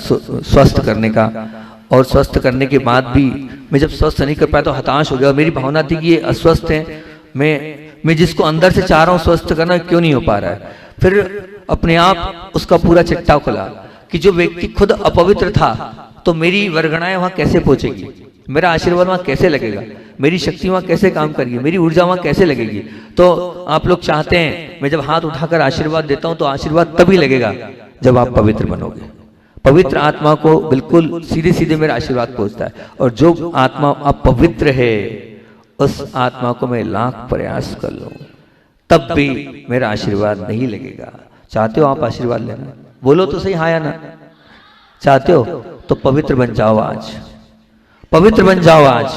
स्वस्थ करने का। और स्वस्थ करने के बाद भी मैं जब स्वस्थ नहीं कर पाया तो हताश हो गया। मेरी भावना थी कि ये अस्वस्थ है, मैं जिसको अंदर से चाह रहा हूँ स्वस्थ करना, क्यों नहीं हो पा रहा है। फिर अपने आप उसका पूरा चिट्ठा खुला कि जो व्यक्ति खुद अपवित्र था तो मेरी वरगणाएं वहां कैसे पहुंचेगी, मेरा आशीर्वाद वहां कैसे लगेगा, मेरी शक्ति वहां कैसे काम करेगी, मेरी ऊर्जा वहां कैसे लगेगी। तो आप लोग चाहते हैं मैं जब हाथ उठाकर आशीर्वाद देता हूं तो आशीर्वाद तभी लगेगा जब आप पवित्र बनोगे। पवित्र आत्मा को बिल्कुल सीधे सीधे मेरा आशीर्वाद पहुंचता है। और जो आत्मा अपवित्र है उस आत्मा को मैं लाख प्रयास कर लूं तब भी मेरा आशीर्वाद नहीं लगेगा। चाहते हो आप आशीर्वाद लेना? बोलो तो सही हाँ या ना। चाहते हो तो पवित्र बन जाओ आज, पवित्र बन जाओ आज।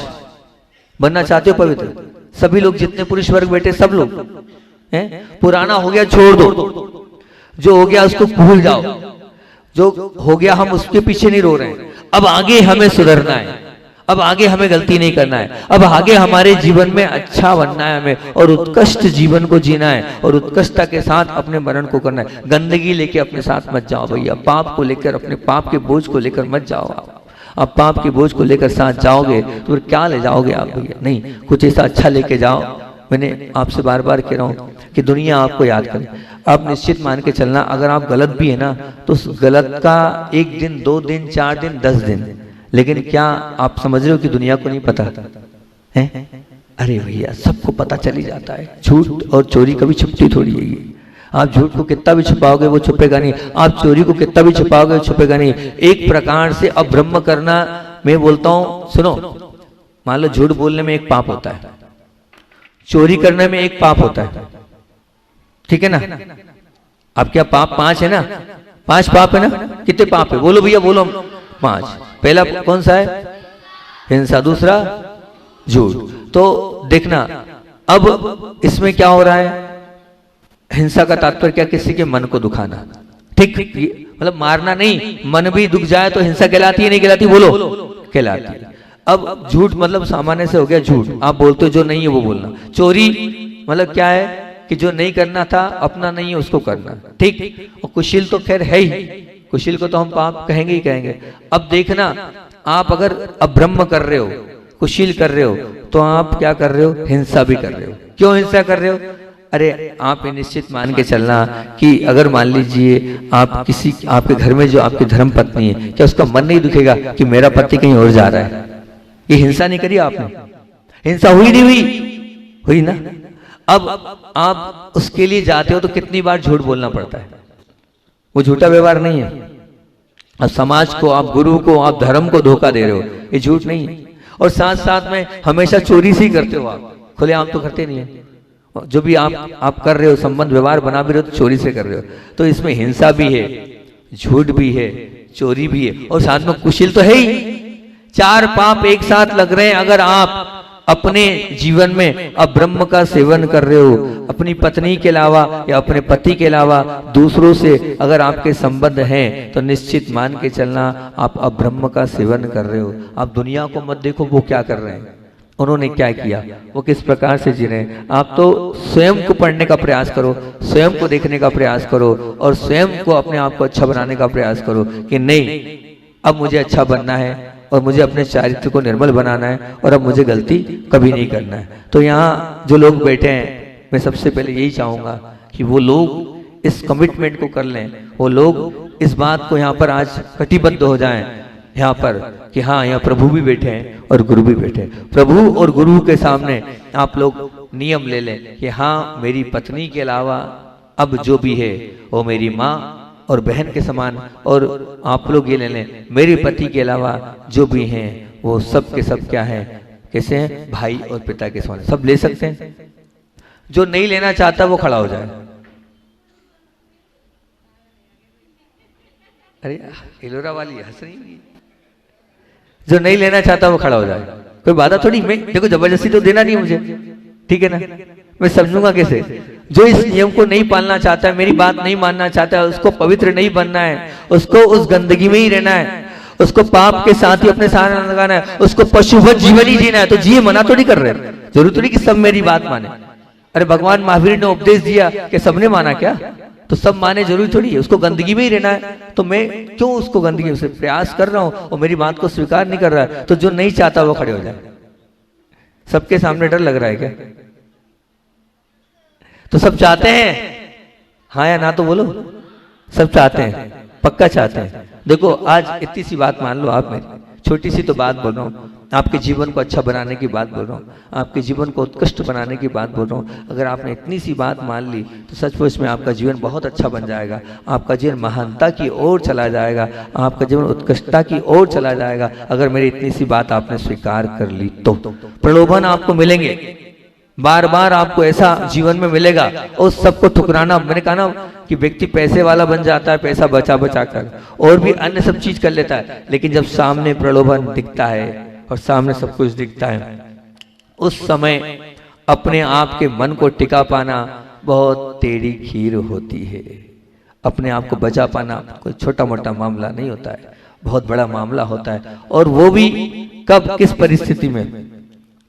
बनना चाहते हो पवित्र? सभी लोग जितने पुरुष वर्ग बैठे सब लोग हैं, पुराना हो गया छोड़ दो, जो हो गया उसको भूल जाओ, जो हो गया हम उसके पीछे नहीं रो रहे हैं। अब आगे हमें सुधरना है, अब आगे हमें गलती नहीं करना है, अब आगे हमारे जीवन में अच्छा बनना है हमें, और उत्कृष्ट जीवन को जीना है, और उत्कृष्टता के साथ अपने मरण को करना है। गंदगी लेके अपने साथ मत जाओ भैया, पाप को लेकर, अपने पाप के बोझ को लेकर मत जाओ। आप पाप के बोझ को लेकर साथ जाओगे तो फिर क्या ले जाओगे आप भैया? नहीं, कुछ ऐसा अच्छा लेके जाओ। मैंने आपसे बार बार कह रहा हूँ कि दुनिया आपको याद करे। आप निश्चित मान के चलना, अगर आप गलत भी है ना तो उस गलत का 1 दिन 2 दिन 4 दिन 10 दिन, लेकिन क्या आप समझ रहे हो कि दुनिया को नहीं पता है? अरे भैया सबको पता चली जाता है। झूठ और चोरी कभी छुपती थोड़ी है। आप झूठ को कितना भी छुपाओगे वो छुपेगा नहीं, आप चोरी को कितना भी छुपाओगे वो छुपेगा नहीं। एक प्रकार से अब ब्रह्म करना, मैं बोलता हूं सुनो, मान लो झूठ बोलने में एक पाप होता है, चोरी करने में एक पाप होता है, ठीक है ना? अब क्या पाप 5 है ना? 5 पाप है ना? कितने पाप है बोलो भैया, बोलो। 5। पहला कौन सा है? हिंसा। दूसरा झूठ। तो देखना अब इसमें क्या हो रहा है। हिंसा का तात्पर्य क्या? किसी के मन को दुखाना, ठीक? मतलब मारना नहीं, मन भी दुख जाए तो हिंसा कहलाती है नहीं कहलाती? बोलो, कहलाती है। अब झूठ मतलब सामान्य से हो गया झूठ, आप बोलते हो जो नहीं है वो बोलना। चोरी मतलब क्या है कि जो नहीं करना था, अपना नहीं है उसको करना, ठीक? और कुशील तो खैर है ही, कुशील को तो हम पाप कहेंगे ही कहेंगे। अब देखना, आप अगर अब्रह्म कर रहे हो, कुशील कर रहे हो, तो आप क्या कर रहे हो? हिंसा भी कर रहे हो। क्यों हिंसा कर रहे हो? अरे आप ये निश्चित मान के चलना कि अगर मान लीजिए आप किसी, आपके घर में जो आपकी धर्म पत्नी है, क्या उसका मन नहीं दुखेगा कि मेरा पति कहीं और जा रहा है? ये हिंसा नहीं करी आपने? हिंसा हुई नहीं हुई? हुई ना? अब आप उसके लिए जाते हो तो कितनी बार झूठ बोलना पड़ता है। वो झूठा व्यवहार नहीं है। अब समाज को, आप गुरु को, आप धर्म को धोखा दे रहे हो, ये झूठ नहीं है। और साथ साथ में हमेशा चोरी से ही करते हो आप, खुलेआम तो करते नहीं है। जो भी आप कर रहे हो, संबंध व्यवहार बना भी रहे हो तो चोरी से कर रहे हो। तो इसमें हिंसा भी है, झूठ भी है, चोरी भी है, और साथ में कुशील तो है ही। 4 पाप एक साथ लग रहे हैं। अगर आप अपने जीवन में अब ब्रह्म का सेवन कर रहे हो, अपनी पत्नी के अलावा या अपने पति के अलावा दूसरों से अगर आपके संबंध हैं, तो निश्चित मान के चलना आप अब ब्रह्म का सेवन कर रहे हो। आप दुनिया को मत देखो वो क्या कर रहे हैं, उन्होंने क्या किया, वो किस प्रकार से जी रहे हैं। आप तो स्वयं को पढ़ने का प्रयास करो, स्वयं को देखने का प्रयास करो, और स्वयं को अपने आप को अच्छा बनाने का प्रयास करो कि नहीं, अब मुझे अच्छा बनना है और मुझे अपने चारित्र को निर्मल बनाना है, और अब मुझे गलती कभी नहीं करना है। तो यहाँ जो लोग बैठे हैं, मैं सबसे पहले यही चाहूंगा कि वो लोग इस कमिटमेंट को कर लें, वो लोग इस बात को यहाँ पर आज कटिबद्ध हो जाएं यहाँ पर कि हाँ, यहाँ प्रभु भी बैठे हैं और गुरु भी बैठे हैं। प्रभु और गुरु के सामने आप लोग नियम ले लें कि हाँ, मेरी पत्नी के अलावा अब जो भी है वो मेरी माँ और बहन के समान, और आप लोग ये ले लें मेरे पति के अलावा जो भी हैं वो सब के सब क्या हैं, कैसे हैं? भाई और पिता के समान। सब ले सकते हैं। जो नहीं लेना चाहता वो खड़ा हो जाए। अरे एलोरा वाली हंस रही है। जो नहीं लेना चाहता वो खड़ा हो जाए, कोई बाधा थोड़ी। मैं देखो जबरदस्ती तो देना नहीं मुझे, ठीक है ना? मैं समझूंगा कैसे? जो इस नियम को नहीं पालना चाहता है, मेरी बात नहीं मानना चाहता है, उसको पवित्र नहीं बनना है, उसको उस गंदगी में ही रहना है, उसको पाप के साथ ही अपने साथ लगाना है, उसको पशुवत जीवन ही जीना है, तो जिए, मना तो नहीं कर रहे। जरूर तो नहीं कि सब मेरी बात माने। अरे भगवान महावीर ने उपदेश दिया कि सबने माना क्या? तो सब माने जरूरी थोड़ी है, उसको गंदगी में ही रहना है, तो मैं क्यों उसको गंदगी से प्रयास कर रहा हूं और मेरी बात को स्वीकार नहीं कर रहा है। तो जो नहीं चाहता वो खड़े हो जाए। सबके सामने डर लग रहा है क्या? तो सब चाहते हैं, हाँ या ना तो बोलो। सब चाहते हैं, पक्का चाहते हैं। देखो आज इतनी सी बात मान लो आप, मेरी छोटी सी तो बात बोल रहा हूँ, आपके जीवन को अच्छा बनाने की बात बोल रहा हूँ, आपके जीवन को उत्कृष्ट बनाने की बात बोल रहा हूँ। अगर आपने इतनी सी बात मान ली तो सचमुच में आपका जीवन बहुत अच्छा बन जाएगा, आपका जीवन महानता की ओर चला जाएगा, आपका जीवन उत्कृष्टता की ओर चला जाएगा। अगर मेरी इतनी सी बात आपने स्वीकार कर ली तो प्रलोभन आपको मिलेंगे, बार बार आपको ऐसा जीवन में मिलेगा और सबको ठुकराना। मैंने कहा ना कि व्यक्ति पैसे वाला बन जाता है पैसा बचा बचा कर, और भी अन्य सब चीज कर लेता है, लेकिन जब सामने प्रलोभन दिखता है और सामने सब कुछ दिखता है, उस समय अपने आप के मन को टिका पाना बहुत टेढ़ी खीर होती है। अपने आप को बचा पाना कोई छोटा मोटा मामला नहीं होता है, बहुत बड़ा मामला होता है। और वो भी कब, किस परिस्थिति में?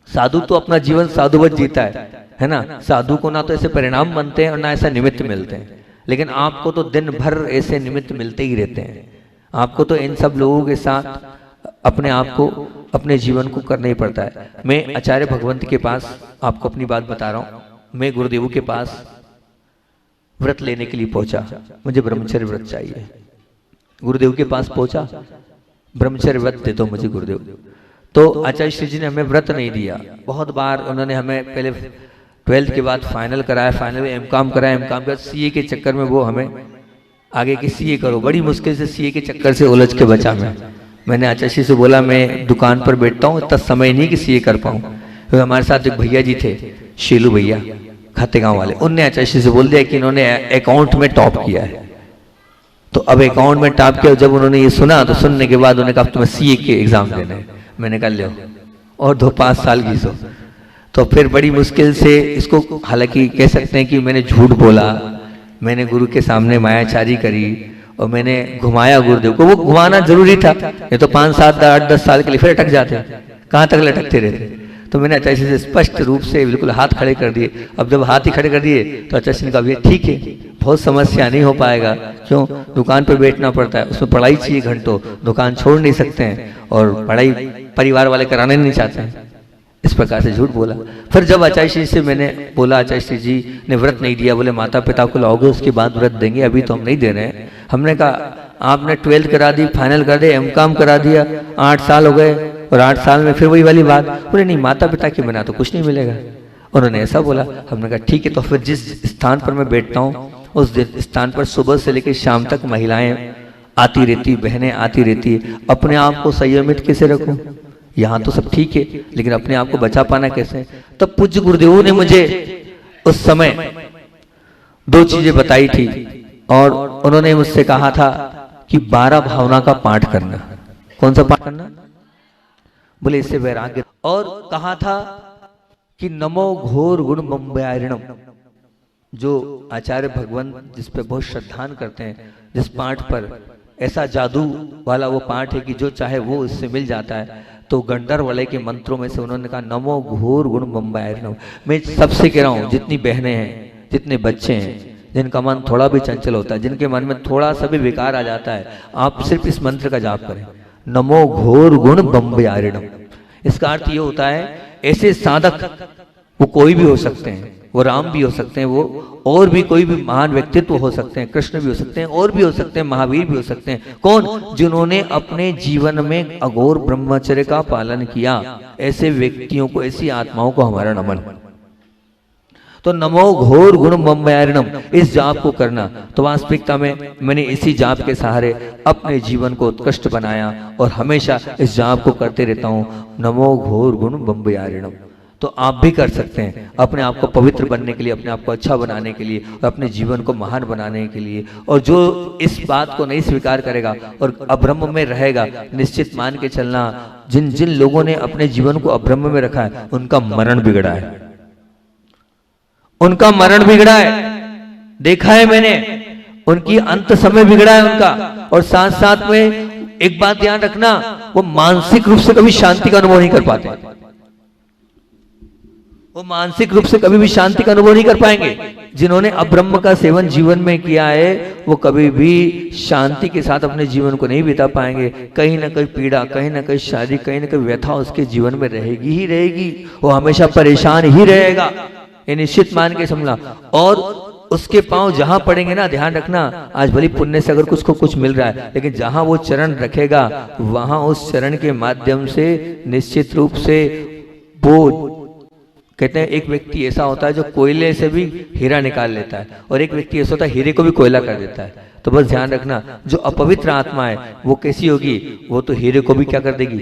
साधु तो अपना जीवन साधुवत जीता है ना। साधु को ना तो ऐसे परिणाम बनते हैं और ना ऐसा निमित्त मिलते हैं, लेकिन आपको तो दिन भर ऐसे निमित्त मिलते ही रहते हैं। आपको तो इन सब लोगों के साथ अपने आप को, अपने जीवन को करना ही पड़ता है। मैं आचार्य भगवंत के पास आपको अपनी बात बता रहा हूँ। मैं गुरुदेव के पास व्रत लेने के लिए पहुंचा, मुझे ब्रह्मचर्य व्रत चाहिए। गुरुदेव के पास पहुंचा, ब्रह्मचर्य व्रत दे दो मुझे गुरुदेव। तो आचार्य श्री जी ने हमें व्रत नहीं दिया। बहुत बार उन्होंने हमें पहले 12th के बाद फाइनल कराया, फाइनल में एमकॉम कराया, एमकॉम के बाद सीए के चक्कर में वो हमें आगे की सीए करो, बड़ी मुश्किल से सीए के चक्कर से उलझ के बचा मैंने आचार्य श्री से बोला मैं दुकान पर बैठता हूँ, इतना समय नहीं कि सीए कर पाऊँ। तो हमारे साथ एक भैया जी थे, शीलू भैया खाते गाँव वाले, उनने आचार्य श्री से बोल दिया कि इन्होंने अकाउंट में टॉप किया है। तो अब अकाउंट में टॉप किया, जब उन्होंने ये सुना तो सुनने के बाद उन्होंने कहा तुम्हें सीए के एग्जाम देना है। मैंने कहा लो और 2-5 साल घिसो। तो फिर बड़ी मुश्किल से इसको, हालांकि कह सकते हैं कि मैंने झूठ बोला, मैंने गुरु के सामने मायाचारी करी और मैंने घुमाया गुरुदेव को। वो घुमाना जरूरी था, ये तो 5, 7, 8, 10 साल के लिए फिर अटक जाते, कहाँ तक लटकते रहते। तो मैंने आचार्य से स्पष्ट रूप से बिल्कुल हाथ खड़े कर दिए। अब जब हाथ ही खड़े कर दिए तो आचार्य ने कहा भैया ठीक है, बहुत समस्या नहीं हो पाएगा। क्यों? दुकान पर बैठना पड़ता है, उसमें पढ़ाई चाहिए घंटों, दुकान छोड़ नहीं सकते हैं और पढ़ाई परिवार वाले कराने नहीं चाहते हैं। इस प्रकार से झूठ बोला। फिर जब आचार्य श्री से मैंने बोला, आचार्य श्री जी ने व्रत नहीं दिया, बोले माता पिता को लाओगे उसके बाद व्रत देंगे, अभी तो हम नहीं दे रहे हैं। हमने कहा आपने 12th करा दी, फाइनल कर दे, एमकॉम करा दिया, 8 साल हो गए और 8 साल में फिर वही वाली बात। बोले नहीं, माता पिता के बिना तो कुछ नहीं मिलेगा। उन्होंने ऐसा बोला। हमने कहा ठीक है। तो फिर जिस स्थान पर मैं बैठता हूँ उस स्थान पर सुबह से लेकर शाम तक महिलाएं आती रहती, बहनें आती रहती। अपने आप को संयमित कैसे रखूं? यहाँ तो सब ठीक है, लेकिन अपने आप को बचा पाना कैसे? तब पूज्य गुरुदेव ने मुझे उस समय 2 चीजें बताई थी और उन्होंने मुझसे कहा था कि 12 भावना का पाठ करना। कौन सा पाठ करना? बोले इससे वैराग्य। और कहा था कि नमो घोर गुण बम्बयारिणम, जो आचार्य भगवान जिस पे बहुत श्रद्धान करते हैं, जिस पाठ पर ऐसा जादू वाला वो पाठ है कि जो चाहे वो इससे मिल जाता है। तो गंडर वाले के मंत्रों में से उन्होंने कहा नमो घोर गुण बम्बयारिणम। मैं सबसे कह रहा हूँ, जितनी बहनें हैं, जितने बच्चे हैं, जिनका मन थोड़ा भी चंचल होता है, जिनके मन में थोड़ा सा भी विकार आ जाता है, आप सिर्फ इस मंत्र का जाप करें, नमो घोर गुण बम्बयारिणम। इसका अर्थ ये होता है ऐसे साधक, वो कोई भी हो सकते हैं, वो राम भी हो सकते हैं, वो और भी कोई भी महान व्यक्तित्व हो सकते हैं, कृष्ण भी हो सकते हैं, और भी हो सकते हैं, महावीर भी हो सकते हैं। कौन? जिन्होंने अपने जीवन में अघोर ब्रह्मचर्य का पालन किया। ऐसे व्यक्तियों को, ऐसी आत्माओं को हमारा नमन। तो नमो घोर गुण बम्बयारिणम, इस जाप को करना। तो वास्तविकता में मैंने इसी जाप के सहारे अपने जीवन को उत्कृष्ट बनाया और हमेशा इस जाप को करते रहता हूँ, नमो घोर गुण बम्बयारिणम। तो आप भी कर सकते हैं, अपने आप को पवित्र बनने के लिए, अपने आप को अच्छा बनाने के लिए और अपने जीवन को महान बनाने के लिए। और जो इस बात को नहीं स्वीकार करेगा और अब्रह्म में रहेगा, निश्चित मान के चलना, जिन जिन लोगों ने अपने जीवन को अब्रह्म में रखा है उनका मरण बिगड़ा है, उनका मरण बिगड़ा है। देखा है मैंने, उनकी अंत समय बिगड़ा है उनका। और साथ साथ में एक बात ध्यान रखना, वो मानसिक रूप से कभी शांति का अनुभव नहीं कर पाते। वो मानसिक रूप से कभी भी शांति का अनुभव नहीं कर पाएंगे। जिन्होंने अब्रह्म का सेवन जीवन में किया है वो कभी भी शांति के साथ अपने जीवन को नहीं बिता पाएंगे। कहीं ना कहीं पीड़ा, कहीं ना कहीं शारीरिक, कहीं ना कहीं व्यथा उसके जीवन में रहेगी ही रहेगी। वो हमेशा परेशान ही रहेगा, ये निश्चित मान के समझना। और उसके पांव जहां पड़ेंगे ना, ध्यान रखना, आज भली पुण्य से अगर कुछ मिल रहा है, लेकिन जहां वो चरण रखेगा वहां उस चरण के माध्यम से निश्चित रूप से वो कहते हैं, एक व्यक्ति ऐसा होता है जो कोयले से भी हीरा निकाल लेता है, और एक व्यक्ति ऐसा होता है हीरे को भी कोयला कर देता है। तो बस ध्यान रखना, जो अपवित्र आत्मा है वो कैसी होगी, वो तो हीरे को भी क्या कर देगी,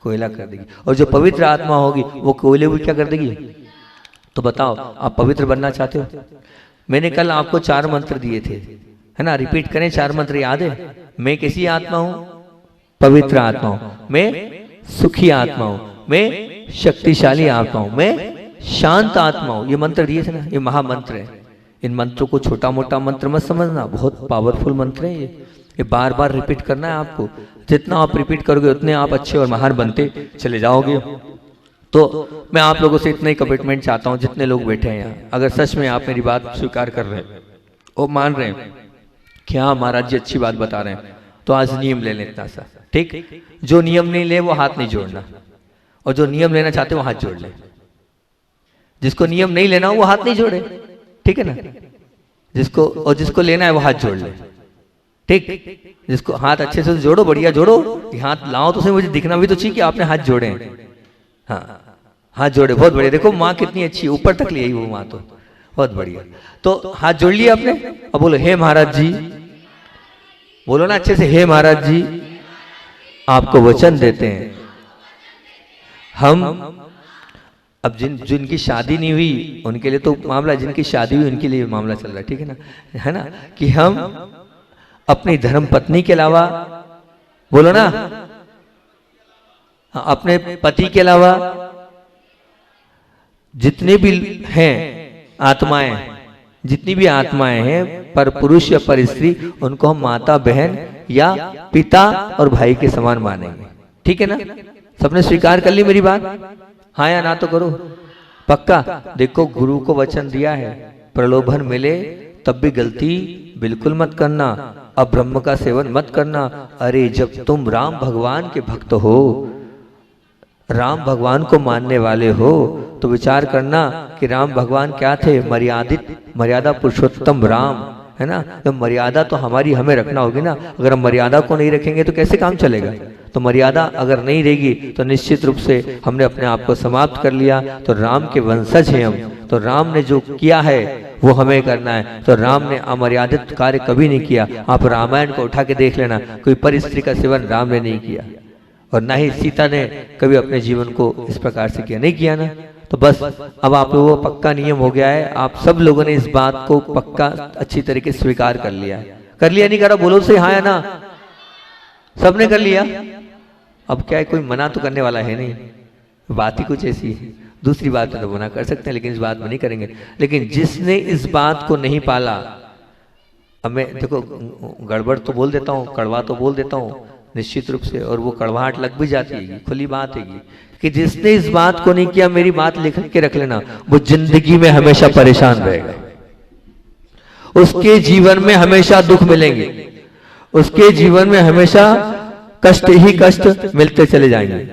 कोयला कर देगी। और जो पवित्र आत्मा होगी वो कोयले को भी क्या कर देगी। तो बताओ, आप पवित्र बनना चाहते हो? मैंने कल आपको 4 मंत्र दिए थे, है ना, रिपीट करें 4 मंत्र, याद है? मैं कैसी आत्मा हूं? पवित्र आत्मा हूं। मैं सुखी आत्मा हूं। मैं शक्तिशाली आत्मा हूं। मैं शांत आत्मा हूं। ये मंत्र दिए थे ना, ये महामंत्र है। इन मंत्रों को छोटा मोटा मंत्र मत समझना, बहुत पावरफुल मंत्र है ये बार बार रिपीट करना है आपको। जितना आप रिपीट करोगे उतने आप अच्छे और महान बनते चले जाओगे। तो मैं आप लोगों से इतना ही कमिटमेंट चाहता हूं, जितने लोग बैठे हैं यहाँ, अगर सच में आप मेरी बात स्वीकार कर रहे हैं और मान रहे हैं कि हाँ महाराज जी अच्छी बात बता रहे हैं, तो आज नियम ले लें इतना सा, ठीक? जो नियम नहीं ले वो हाथ नहीं जोड़ना, और जो नियम लेना चाहते वो हाथ जोड़ ले। जिसको नियम नहीं लेना वो हाथ नहीं जोड़े, ठीक है ना? जिसको लेना है वो हाथ जोड़ ले, ठीक? जिसको हाथ अच्छे से जोड़ो, बढ़िया जोड़ो, हाथ लाओ तो सही, मुझे दिखना भी तो चाहिए कि आपने हाथ जोड़े हैं। हाँ, हाथ जोड़े, बहुत बढ़िया। देखो माँ कितनी अच्छी, ऊपर तक ले आई वो माँ, तो बहुत बढ़िया। तो हाथ जोड़ लिया आपने, अब बोलो हे महाराज जी, बोलो ना अच्छे से, हे महाराज जी आपको वचन देते हैं हम, अब जिनकी शादी नहीं हुई उनके लिए तो मामला, जिनकी शादी हुई उनके लिए मामला चल रहा है, ठीक है ना, कि हम अपनी धर्म पत्नी के अलावा, बोलो ना, अपने पति के अलावा जितने भी हैं आत्माएं, जितनी भी आत्माएं हैं, पर पुरुष या पर स्त्री, उनको हम माता, बहन या पिता और भाई के समान मानेंगे, ठीक है ना? सबने स्वीकार कर ली मेरी बात? हाँ या ना तो करो, पक्का? देखो गुरु को वचन दिया है, प्रलोभन मिले तब भी गलती बिल्कुल मत करना, अब ब्रह्म का सेवन मत करना। अरे जब तुम राम भगवान के भक्त हो, राम भगवान को मानने वाले हो, तो विचार करना कि राम भगवान क्या थे? मर्यादा पुरुषोत्तम राम, है ना? तो मर्यादा तो हमारी हमें रखना होगी ना। अगर हम मर्यादा को नहीं रखेंगे तो कैसे काम चलेगा? तो मर्यादा अगर नहीं रहेगी तो निश्चित रूप से हमने अपने आप को समाप्त कर लिया। तो राम के वंशज हैं हम, तो राम ने जो किया है वो हमें करना है। तो राम ने अमर्यादित कार्य कभी नहीं किया। आप रामायण को उठा के देख लेना, कोई पर स्त्री का सेवन राम ने नहीं किया, और ना ही सीता ने कभी अपने जीवन को इस प्रकार से किया, नहीं किया ना। तो बस अब आप लोगों को पक्का नियम हो गया है, आप सब लोगों ने इस बात को पक्का अच्छी तरीके से स्वीकार कर लिया है। कर लिया नहीं करा? बोलो से हाँ या ना। सबने कर लिया। अब क्या है, कोई मना तो करने वाला है नहीं, बात ही कुछ ऐसी है। दूसरी बात तो मना कर सकते हैं, लेकिन इस बात में नहीं करेंगे। लेकिन जिसने इस बात को नहीं पाला, अब मैं देखो गड़बड़ तो बोल देता हूँ, कड़वा तो बोल देता हूँ निश्चित रूप से, और वो कड़वाहट लग भी जाती है, खुली बात है कि जिसने इस बात को नहीं किया, मेरी बात लिख के रख लेना, वो जिंदगी में हमेशा परेशान रहेगा। उसके जीवन में हमेशा दुख मिलेंगे, उसके जीवन में हमेशा कष्ट ही कष्ट मिलते चले जाएंगे,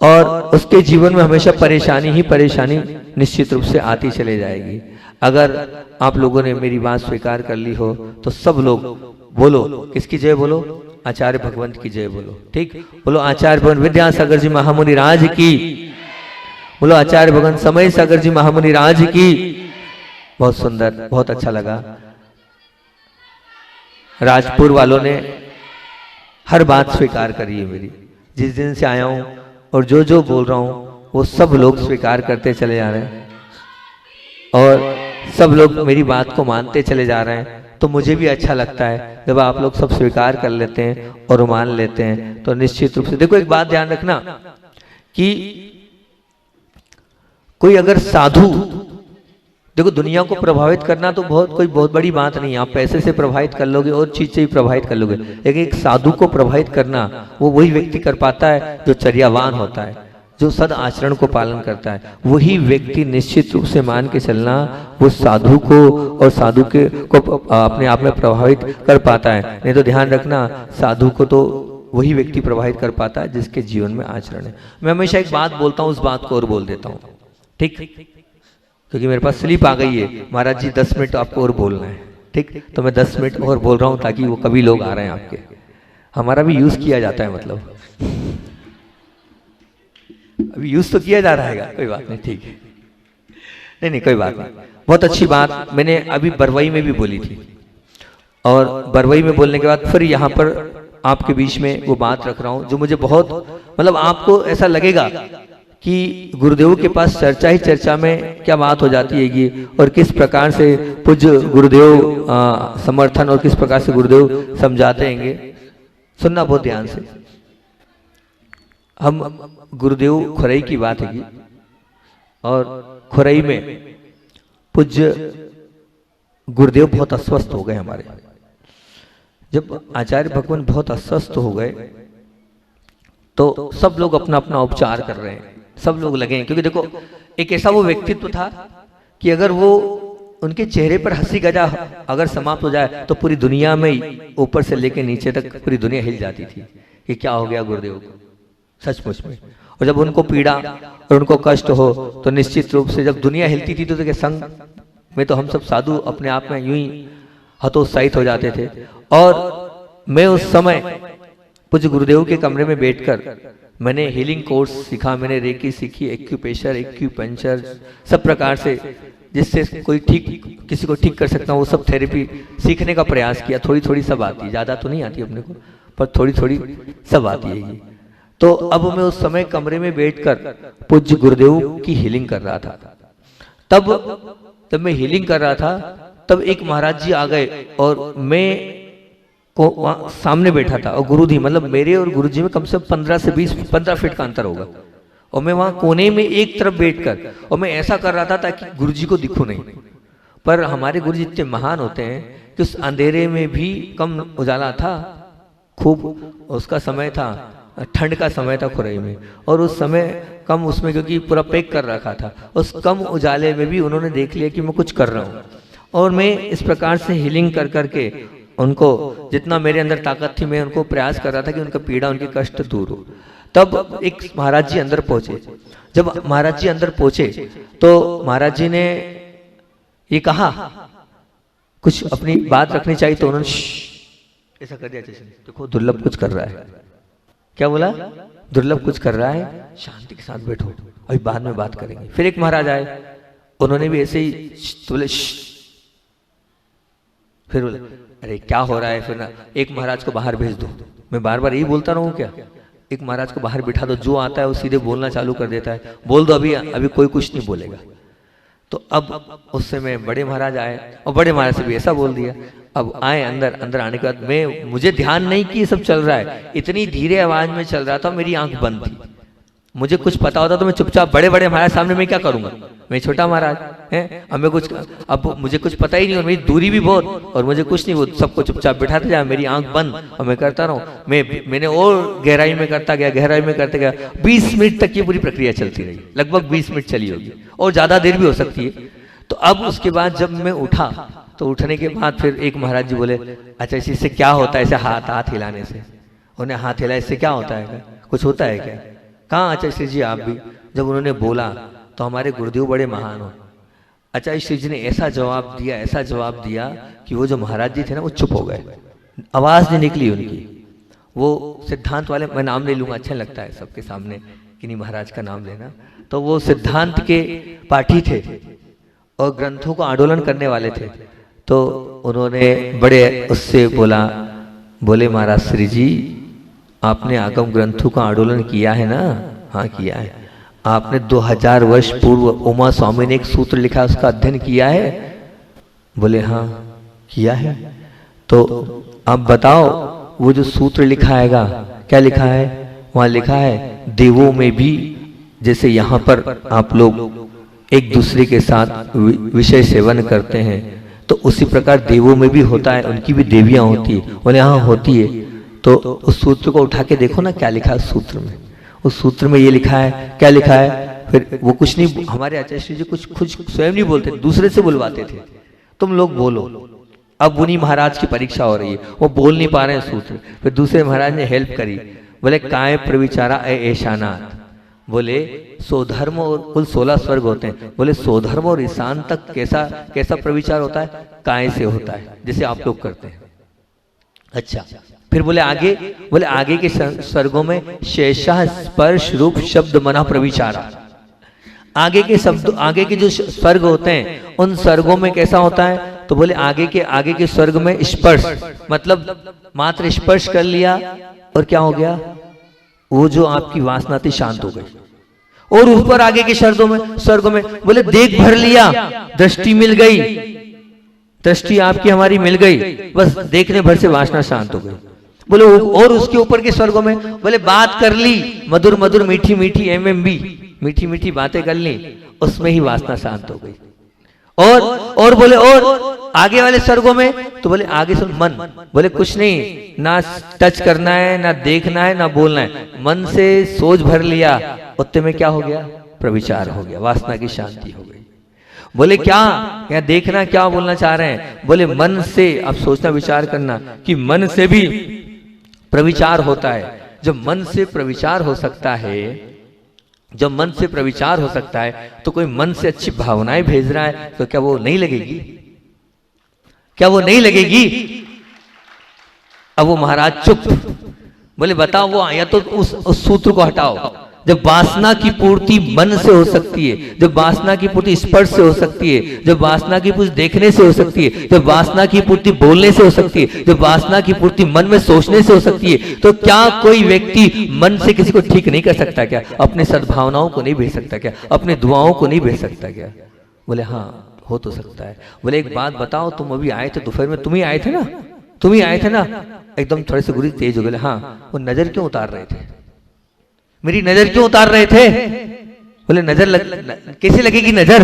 और उसके जीवन में हमेशा परेशानी ही परेशानी निश्चित रूप से आती चले जाएगी। अगर आप लोगों ने मेरी बात स्वीकार कर ली हो तो सब लोग बोलो, किसकी जय बोलो? आचार्य भगवंत की जय बोलो, ठीक? बोलो आचार्य भगवंत विद्यासागर जी महामुनि राज की, बोलो आचार्य भगवंत समय सागर जी महामुनि राज की। बहुत सुंदर, बहुत अच्छा लगा। राजपुर वालों ने हर बात स्वीकार करी है मेरी, जिस दिन से आया हूं, और जो जो बोल रहा हूं वो सब लोग स्वीकार करते चले जा रहे हैं, और सब लोग मेरी बात को मानते चले जा रहे हैं। तो मुझे भी अच्छा लगता है जब आप लोग सब स्वीकार कर लेते हैं और मान लेते हैं। तो निश्चित रूप से देखो, एक बात ध्यान रखना कि कोई अगर साधु, देखो दुनिया को प्रभावित करना तो बहुत बड़ी बात नहीं है। आप पैसे से प्रभावित कर लोगे और चीज से भी प्रभावित कर लोगे, लेकिन एक साधु को प्रभावित करना वो वही व्यक्ति कर पाता है जो चर्यावान होता है, जो सद आचरण को पालन करता है, वही व्यक्ति निश्चित रूप से मान के चलना वो साधु को और साधु के को अपने आप में प्रभावित कर पाता है। नहीं तो ध्यान रखना, साधु को तो वही व्यक्ति प्रभावित कर पाता है जिसके जीवन में आचरण है। मैं हमेशा एक बात बोलता हूँ, उस बात को और बोल देता हूँ, ठीक, क्योंकि मेरे पास स्लिप आ गई है, महाराज जी 10 मिनट आपको और बोलना है, ठीक, तो मैं 10 मिनट और बोल रहा हूँ ताकि वो कभी लोग आ रहे हैं आपके, हमारा भी यूज किया जाता है, मतलब अभी यूज तो किया जा रहा है, कोई बात नहीं, ठीक है, नहीं कोई बात नहीं। बहुत अच्छी बात मैंने अभी बरवई में भी बोली थी, और बरवई में बोलने के बाद फिर यहाँ पर आपके बीच में वो बात रख रहा हूँ जो मुझे बहुत, मतलब आपको ऐसा लगेगा कि गुरुदेव के पास चर्चा ही चर्चा में क्या बात हो जाती है, और किस प्रकार से पूज्य गुरुदेव समर्थन और किस प्रकार से गुरुदेव समझाते हैंगे। सुनना बहुत ध्यान से। हम गुरुदेव खुरई की बात है, और खुरई में पूज्य गुरुदेव बहुत अस्वस्थ हो गए हमारे। जब आचार्य भगवान बहुत अस्वस्थ हो गए तो सब लोग अपना अपना उपचार कर रहे हैं, सब लोग लगे हैं, क्योंकि देखो एक ऐसा वो व्यक्तित्व था कि अगर वो उनके चेहरे पर हंसी गजा अगर समाप्त हो जाए तो पूरी दुनिया में ऊपर से लेकर नीचे तक पूरी दुनिया हिल जाती थी कि क्या हो गया गुरुदेव को, सचमुच में। और जब उनको पीड़ा और उनको कष्ट हो तो निश्चित रूप से जब दुनिया हिलती थी तो देखिए संग में तो हम सब साधु अपने आप में यूं ही हतोत्साहित हो जाते थे। और मैं उस समय पूज्य गुरुदेव के कमरे में बैठकर मैंने हीलिंग कोर्स सीखा, मैंने रेकी सीखी, एक्यूप्रेशर, एक्यूपंक्चर, सब प्रकार से जिससे कोई ठीक किसी को ठीक कर सकता हूँ वो सब थेरेपी सीखने का प्रयास किया। थोड़ी थोड़ी सब आती है, ज़्यादा तो नहीं आती अपने को, पर थोड़ी थोड़ी सब आती है ये। तो अब मैं उस समय कमरे में बैठकर पूज्य गुरुदेव की हीलिंग कर रहा था। तब मैं हीलिंग कर रहा था, तब एक महाराज जी आ गए और मैं को सामने बैठा था, और गुरु जी, मतलब मेरे और गुरु जी में कम से कम 15 से 15 फीट का अंतर होगा, और मैं वहां कोने में एक तरफ बैठकर और मैं ऐसा कर रहा था ताकि गुरु जी को दिखूं नहीं। पर हमारे गुरु जी इतने महान होते हैं कि उस अंधेरे में भी कम उजाला था, खूब उसका समय था, ठंड का समय था खुरई में, और उस समय कम उसमें क्योंकि पूरा पैक कर रखा था, उस कम उजाले में भी उन्होंने देख लिया कि मैं कुछ कर रहा हूँ। और मैं इस प्रकार से हीलिंग कर करके उनको जितना मेरे अंदर ताकत थी मैं उनको प्रयास कर रहा था कि उनका पीड़ा, उनके कष्ट दूर हो। तब एक महाराज जी अंदर पहुंचे। जब महाराज जी अंदर पहुंचे तो महाराज जी ने ये कहा कुछ अपनी बात रखनी चाहिए, तो उन्होंने ऐसा कर दिया, देखो दुर्लभ कुछ कर रहा है। क्या बोला? दुर्लभ कुछ कर रहा है, शांति के साथ बैठो, अभी बाद में बात करेंगे। फिर एक महाराज आए, उन्होंने भी ऐसे ही बोले, फिर बोले अरे क्या हो रहा है, फिर ना एक महाराज को बाहर भेज दो। मैं बार बार यही बोलता रहूं क्या? एक महाराज को बाहर बिठा दो, जो आता है वो सीधे बोलना चालू कर देता है, बोल दो अभी कोई कुछ नहीं बोलेगा। तो अब उस समय बड़े महाराज आए और बड़े महाराज से भी ऐसा बोल दिया। अब आए अंदर आने के बाद मुझे ध्यान नहीं कि ये सब चल रहा है, इतनी धीरे आवाज में चल रहा था, मेरी आंख बंद थी। मुझे कुछ पता होता तो मैं चुपचाप, बड़े बड़े महाराज सामने मैं क्या करूंगा, मैं छोटा महाराज है, अब मुझे कुछ पता ही नहीं, और मेरी दूरी भी बहुत, और मुझे कुछ नहीं, वो सबको चुपचाप बिठाते जाए, मेरी आंख बंद, और मैं करता रहूं। मैंने और गहराई में करता गया 20 मिनट तक ये पूरी प्रक्रिया चलती रही, लगभग 20 मिनट चली होगी, और ज्यादा देर भी हो सकती है। तो अब उसके बाद जब मैं उठा, तो उठने के बाद फिर एक महाराज जी बोले, अच्छा इससे क्या होता है, ऐसे हाथ हिलाने से? उन्हें हाथ हिलाया, इससे क्या होता है, कुछ होता है क्या? कहाँ अच्छा श्री जी आप भी? जब उन्होंने बोला तो हमारे गुरुदेव बड़े महान हो। अच्छा श्री जी ने ऐसा जवाब दिया कि वो जो महाराज जी थे ना, वो चुप हो गए, आवाज नहीं निकली उनकी। वो सिद्धांत वाले, मैं नाम ले लूंगा, अच्छा लगता है सबके सामने कि नहीं महाराज का नाम लेना, तो वो सिद्धांत के पाठी थे और ग्रंथों को आंदोलन करने वाले थे। तो उन्होंने बड़े उससे बोले महाराज श्री जी, आपने आगम ग्रंथों का आंदोलन किया है ना? हाँ किया है। आपने 2000 वर्ष पूर्व उमा स्वामी ने एक सूत्र लिखा, उसका अध्ययन किया है? बोले हाँ किया है। तो आप बताओ वो जो सूत्र लिखा हैगा, क्या लिखा है? वहां लिखा है देवों में भी, जैसे यहाँ पर आप लोग एक दूसरे के साथ विषय सेवन करते हैं, तो उसी प्रकार देवों में भी होता है, उनकी भी देवियां होती है। बोले हाँ होती है। तो उस सूत्र को उठा के देखो ना क्या लिखा है उस सूत्र में। उस सूत्र में ये लिखा है, क्या लिखा है? फिर वो कुछ नहीं, हमारे आचार्य श्री जी कुछ खुद स्वयं नहीं बोलते, दूसरे से बुलवाते थे, तुम लोग बोलो। अब मुनि महाराज की परीक्षा हो रही है, वो बोल नहीं पा रहे हैं सूत्र, फिर दूसरे महाराज ने हेल्प करी, बोले काय प्रविचारा ऐशानाथ, बोले सोधर्म, और कुल 16 स्वर्ग होते हैं, बोले सोधर्म और ईशान तक कैसा कैसा प्रविचार होता है? काय से होता है, जैसे आप लोग करते हैं। अच्छा, फिर बोले आगे, बोले आगे के स्वर्गों में शेषा स्पर्श रूप शब्द मना प्रविचारा, आगे के शब्द, आगे के जो स्वर्ग होते हैं उन स्वर्गों में कैसा होता है? तो बोले आगे के स्वर्ग में स्पर्श, मतलब मात्र स्पर्श कर लिया और क्या हो गया? वो जो आपकी वासना थी शांत हो गई। और ऊपर आगे के स्वर्गों में बोले देख भर लिया, दृष्टि मिल गई, दृष्टि आपकी हमारी मिल गई, बस देखने भर से वासना शांत हो गई। बोले और उसके ऊपर के स्वर्गों में बोले बात कर ली, मधुर मधुर मीठी मीठी MMB, मीठी मीठी बातें कर ली, उसमें ही वासना शांत हो गई। और बोले और आगे वाले स्वर्गों में, तो बोले आगे सुन मन, बोले कुछ नहीं, ना टच करना है, ना देखना है, ना बोलना है, मन से सोच भर लिया, उतने में क्या हो गया? प्रविचार हो गया, वासना की शांति हो गई। बोले क्या देखना, क्या बोलना चाह रहे हैं? बोले मन से, अब सोचना विचार करना कि मन से भी प्रविचार होता है। जब मन से प्रविचार हो सकता है, जब मन से प्रविचार हो सकता है, तो कोई मन से अच्छी भावनाएं भेज रहा है, तो क्या वो नहीं लगेगी? क्या वो नहीं लगेगी? अब वो महाराज चुप, बोले बताओ वो, या तो उस सूत्र को हटाओ। जब वासना की पूर्ति मन से हो सकती है, जब वासना की पूर्ति स्पर्श से हो सकती है, जब वासना की पूर्ति देखने से हो सकती है, जब वासना की पूर्ति बोलने से हो सकती है, जब वासना की पूर्ति मन में सोचने से हो सकती है, तो क्या कोई व्यक्ति मन से किसी को ठीक नहीं कर सकता क्या? अपने सद्भावनाओं को नहीं भेज सकता क्या? अपने दुआओं को नहीं भेज सकता क्या? बोले हाँ, हो तो सकता है। बोले एक बात बताओ, तुम अभी आए थे दोपहर में, तुम ही आए थे ना, तुम ही आए थे ना? एकदम थोड़े से गुरु तेज हो गए। हाँ, वो नजर क्यों उतार रहे थे? मेरी नजर क्यों उतार रहे थे? बोले नजर कैसे लगेगी नजर?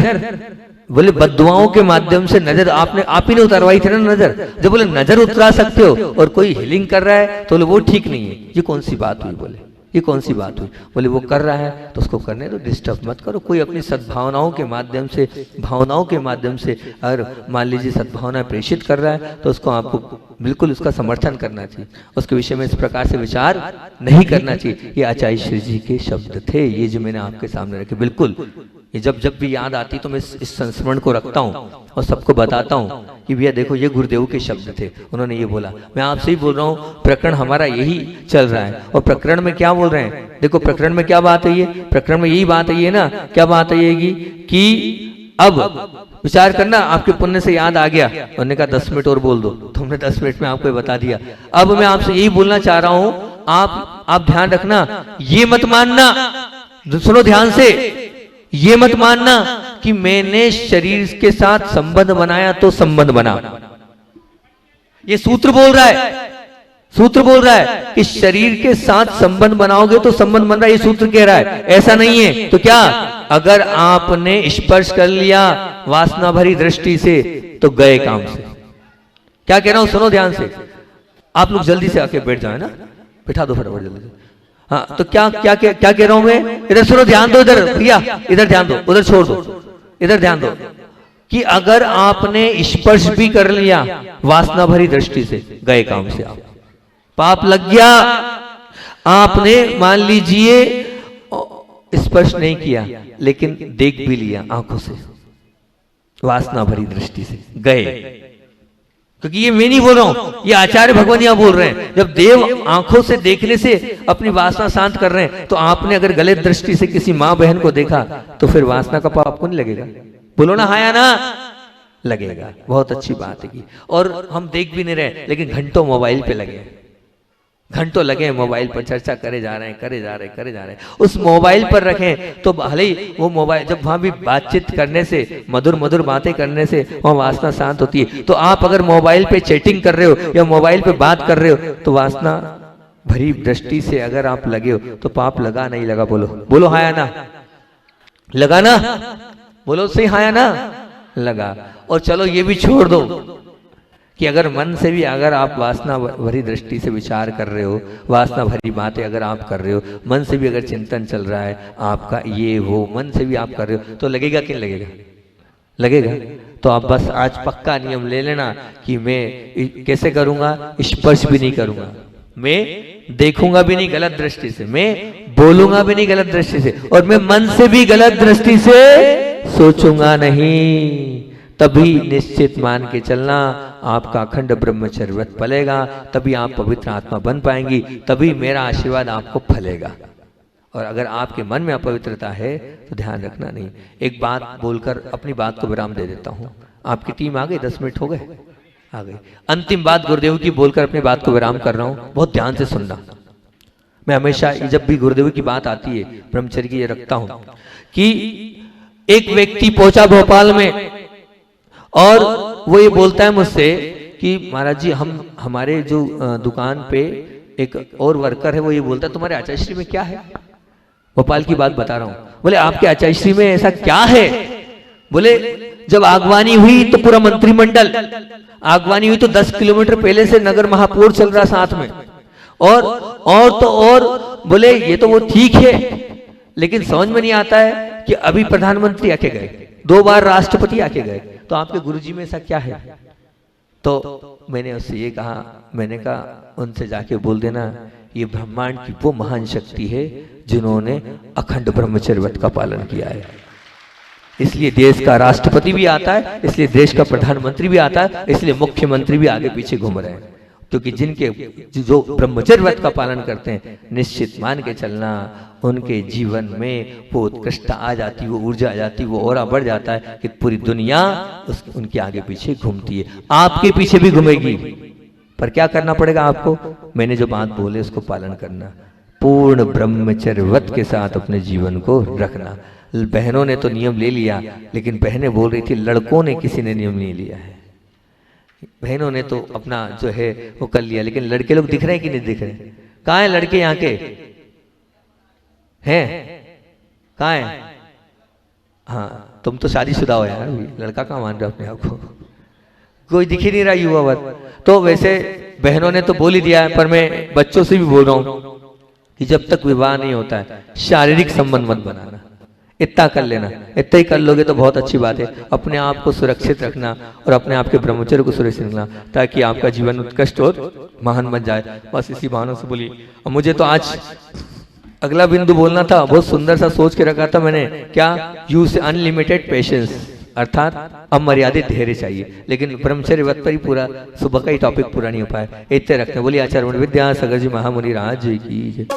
बोले बद्दुआओं के माध्यम से नजर आप ही ने उतारवाई थी ना नजर। जब बोले नजर उतरा सकते हो और कोई हीलिंग कर रहा है, तो बोले वो ठीक नहीं है। ये कौन सी बात हुई? बोले ये कौन सी बात हुई? बोले वो कर रहा है तो उसको करने दो, डिस्टर्ब मत करो। कोई अपनी सद्भावनाओं के माध्यम से, भावनाओं के माध्यम से अगर मान लीजिए सद्भावना प्रेषित कर रहा है, तो उसको आपको बिल्कुल उसका समर्थन करना चाहिए, उसके विषय में इस प्रकार से विचार नहीं करना चाहिए। ये आचार्य श्री जी के शब्द थे, ये जो मैंने आपके सामने रखे। बिल्कुल ये जब भी याद आती तो मैं इस संस्मरण को रखता हूँ और सबको बताता हूँ कि भैया देखो ये गुरुदेव के शब्द थे, उन्होंने ये बोला। मैं आपसे ही बोल रहा हूँ, प्रकरण हमारा यही चल रहा है। और प्रकरण में क्या बोल रहे हैं? देखो प्रकरण में क्या बात है? ये प्रकरण में यही बात है, ये ना क्या बात है ये कि अब विचार करना, आपके पुण्य से याद आ गया। उन्होंने कहा 10 मिनट और बोल दो, तो हमने 10 मिनट में आपको बता दिया। अब मैं आपसे यही बोलना चाह रहा हूं, आप ध्यान रखना, ये मत मानना, सुनो ध्यान से, ये मत मानना कि मैंने शरीर के साथ संबंध बनाया तो संबंध बना। ये सूत्र बोल रहा है, सूत्र बोल रहा है कि शरीर के साथ संबंध बनाओगे तो संबंध बन रहा है, ये सूत्र कह रहा है। ऐसा नहीं है तो क्या? अगर आपने स्पर्श कर लिया वासना भरी दृष्टि से तो गए काम से। क्या कह रहा हूं सुनो ध्यान से, आप लोग जल्दी से आके बैठ जाए ना, बिठा दो फटाफट जल्दी से। हाँ तो क्या क्या क्या, क्या कह रहा हूं मैं? इधर सुनो, ध्यान दो, इधर भैया इधर ध्यान दो, उधर छोड़ दो, इधर ध्यान दो कि अगर आपने स्पर्श भी कर लिया वासना भरी दृष्टि से, गए काम से, आप पाप लग गया। आपने मान लीजिए स्पर्श नहीं किया लेकिन देख भी लिया आंखों से, वासना भरी दृष्टि से, गए। क्योंकि ये मैं नहीं बोल रहा हूं, ये आचार्य भगवान यहां बोल रहे हैं। जब देव आंखों से देखने से अपनी वासना शांत कर रहे हैं, तो आपने अगर गलत दृष्टि से किसी मां बहन को देखा तो फिर वासना का पाप आपको नहीं लगेगा? बोलो ना हाँ या ना, लगेगा। बहुत अच्छी बात है। और हम देख भी नहीं रहे लेकिन घंटों मोबाइल पे लगे, घंटों लगे मोबाइल पर, चर्चा करे जा रहे हैं। उस मोबाइल पर रखें तो भले ही वो मोबाइल, जब वहां भी बातचीत करने से, मधुर मधुर बातें करने से वहां वासना शांत होती है। तो आप अगर मोबाइल पे चैटिंग कर रहे हो या मोबाइल पे बात कर रहे हो तो वासना भरी दृष्टि से अगर आप लगे हो तो पाप लगा नहीं लगा? बोलो बोलो हाँ या ना, लगा ना? बोलो सही हाँ या ना, लगा। और चलो ये भी छोड़ दो कि अगर मन से भी अगर आप वासना भरी दृष्टि से विचार कर रहे हो, वासना भरी बातें अगर आप कर रहे हो, मन से भी अगर चिंतन चल रहा है आपका ये वो, मन से भी आप कर रहे हो, तो लगेगा कि नहीं लगेगा? लगेगा। तो आप बस आज पक्का नियम ले लेना कि मैं कैसे करूंगा, स्पर्श भी नहीं करूंगा, मैं देखूंगा भी नहीं गलत दृष्टि से, मैं बोलूंगा भी नहीं गलत दृष्टि से, और मैं मन से भी गलत दृष्टि से सोचूंगा नहीं। तभी निश्चित मान के चलना आपका अखंड ब्रह्मचर्य व्रत फलेगा, तभी आप पवित्र आत्मा बन पाएंगी, तभी मेरा आशीर्वाद आपको फलेगा। और अगर आपके मन में अपवित्रता है तो ध्यान रखना नहीं। एक बात बोलकर अपनी बात को विराम दे देता हूँ। आपकी टीम आ गई, 10 मिनट हो गए, आ गई। अंतिम बात गुरुदेव की बोलकर अपनी बात को विराम कर रहा हूँ, बहुत ध्यान से सुनना। मैं हमेशा जब भी गुरुदेव की बात आती है ब्रह्मचर्य की ये रखता हूँ कि एक व्यक्ति पहुंचा भोपाल में और वो ये बोलता है मुझसे कि महाराज जी हमारे जो दुकान पे एक और वर्कर है, वो ये बोलता है तुम्हारे आचार्यश्री में क्या है। भोपाल की बात बता रहा हूँ। बोले आपके आचार्यश्री में ऐसा क्या है? बोले जब आगवानी हुई तो पूरा मंत्रिमंडल, आगवानी हुई तो 10 किलोमीटर पहले से नगर महापौर चल रहा साथ में, और बोले ये तो वो ठीक है, लेकिन समझ में नहीं आता है कि अभी प्रधानमंत्री आके गए, 2 बार राष्ट्रपति आके गए, तो आपके गुरुजी में ऐसा क्या है? तो मैंने उससे ये कहा, मैंने कहा उनसे जाके बोल देना ये ब्रह्मांड की वो महान शक्ति है जिन्होंने अखंड ब्रह्मचर्य व्रत का पालन किया है। इसलिए देश का राष्ट्रपति भी आता है, इसलिए देश का प्रधानमंत्री भी आता है, इसलिए मुख्यमंत्री भी आगे पीछे घूम रहे हैं, क्योंकि जिनके जो ब्रह्मचर्य व्रत का पालन करते हैं, निश्चित मान के चलना उनके जीवन में वो उत्कृष्टता आ जाती, वो ऊर्जा आ जाती, वो और बढ़ जाता है कि पूरी दुनिया उनके आगे पीछे घूमती है। आपके पीछे भी घूमेगी, पर क्या करना पड़ेगा आपको? मैंने जो बात बोले उसको पालन करना, पूर्ण ब्रह्मचर्य व्रत के साथ अपने जीवन को रखना। बहनों ने तो नियम ले लिया, लेकिन बहनें बोल रही थी लड़कों ने किसी ने नियम नहीं लिया है। बहनों ने तो अपना जो है वो कर लिया, लेकिन लड़के लोग दिख रहे हैं कि नहीं दिख रहे? कहाँ हैं लड़के? यहाँ के हैं? कहाँ हैं? हाँ, तुम तो शादीशुदा हो यार, लड़का कहाँ मान रहे हो अपने आप को? कोई दिख ही नहीं रहा युवा वर्ग। तो वैसे बहनों ने तो बोल ही दिया है, पर मैं बच्चों से भी बोल रहा हूँ कि जब तक विवाह नहीं होता है शारीरिक संबंध मत बनाना, इतना कर लेना। इतना ही कर लोगे तो बहुत अच्छी बात है। अपने आप को सुरक्षित रखना और अपने आप के ब्रह्मचर्य को सुरक्षित रखना, ताकि आपका जीवन उत्कृष्ट और महान बन जाए। बस इसी बहानों से बोली। और मुझे तो आज अगला बिंदु बोलना था, बहुत सुंदर सा सोच के रखा था मैंने, क्या? यूज अनलिमिटेड पेशेंस, अर्थात अमर्यादित धैर्य चाहिए। लेकिन ब्रह्मचर्य व्रत पर ही पूरा सुबह का ही टॉपिक पूरा नहीं हो पाया। इतने रखते बोली आचार्य विद्यासागर जी महामुनि राज की।